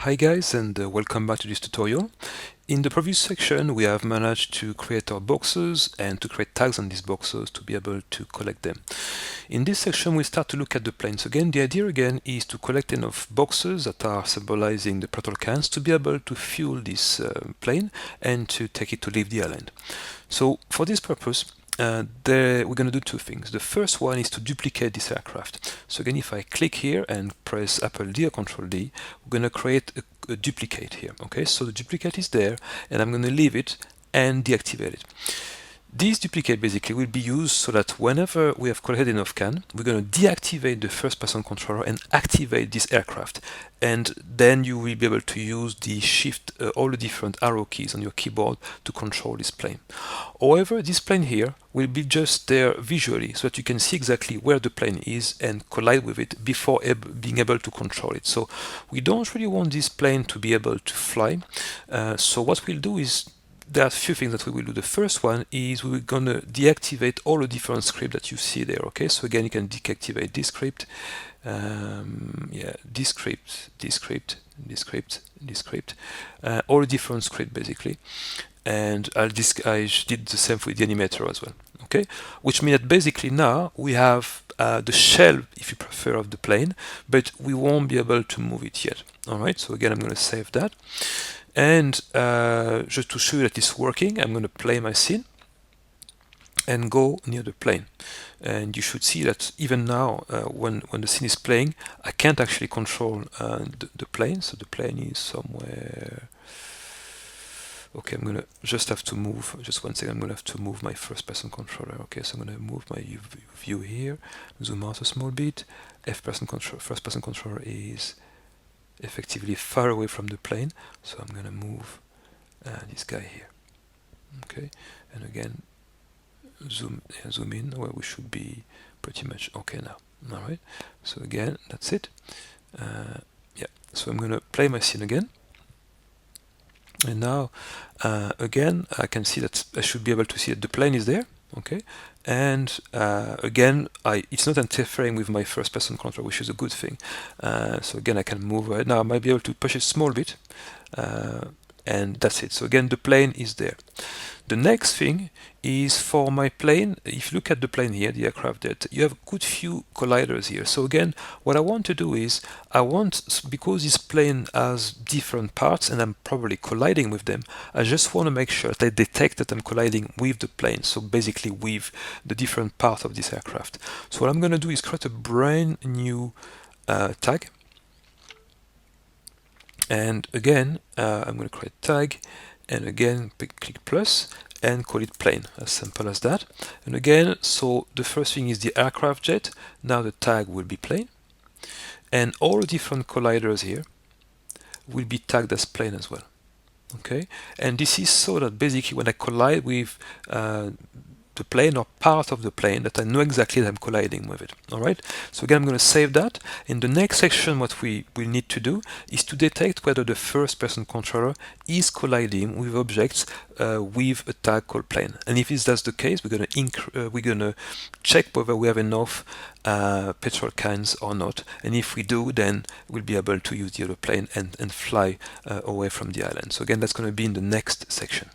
Hi guys, and welcome back to this tutorial. In the previous section we have managed to create our boxes and to create tags on these boxes to be able to collect them. In this section we start to look at the planes. Again, the idea again is to collect enough boxes that are symbolizing the petrol cans to be able to fuel this plane and to take it to leave the island. So for this purpose we're going to do two things. The first one is to duplicate this aircraft. So again, if I click here and press Apple D or Control D, we're going to create a duplicate here. Okay, so the duplicate is there, and I'm going to leave it and deactivate it. This duplicate basically will be used so that whenever we have collected enough can, we're going to deactivate the first-person controller and activate this aircraft. And then you will be able to use the shift, all the different arrow keys on your keyboard to control this plane. However, this plane here will be just there visually so that you can see exactly where the plane is and collide with it before being able to control it. So we don't really want this plane to be able to fly. So what we'll do is there are a few things that we will do. The first one is we're going to deactivate all the different scripts that you see there. Okay, so again, you can deactivate this script, this script, this script, this script, this script, all different scripts basically. And I did the same with the animator as well. Okay, which means that basically now we have the shell, if you prefer, of the plane, but we won't be able to move it yet. All right, so again, I'm going to save that. And just to show you that it's working, I'm going to play my scene and go near the plane. And you should see that even now, when the scene is playing, I can't actually control the plane. So the plane is somewhere. Okay, I'm gonna just have to move. Just one second. I'm gonna have to move my first-person controller. Okay, so I'm gonna move my view here, zoom out a small bit. First-person controller is effectively far away from the plane, so I'm gonna move this guy here. Okay, and again zoom in where we should be pretty much okay now. All right, so again that's it. Yeah, so I'm gonna play my scene again, and now again I can see that I should be able to see that the plane is there. Okay, and again it's not interfering with my first-person control, which is a good thing. So again I can move right now. I might be able to push it a small bit, and that's it. So again the plane is there. The next thing is for my plane. If you look at the plane here, the aircraft, that you have a good few colliders here. So again, what I want to do is because this plane has different parts and I'm probably colliding with them, I just want to make sure that I detect that I'm colliding with the plane. So basically with the different part of this aircraft. So what I'm going to do is create a brand new tag. And again, I'm going to create tag, and again click plus and call it plane, as simple as that. And again, so the first thing is the aircraft jet. Now the tag will be plane, and all the different colliders here will be tagged as plane as well. Okay, and this is so that basically when I collide with the plane or part of the plane, that I know exactly that I'm colliding with it. All right, so again I'm going to save that. In the next section, what we will need to do is to detect whether the first-person controller is colliding with objects with a tag called plane. And if that's the case, we're going to check whether we have enough petrol cans or not. And if we do, then we'll be able to use the other plane and fly away from the island. So again, that's going to be in the next section.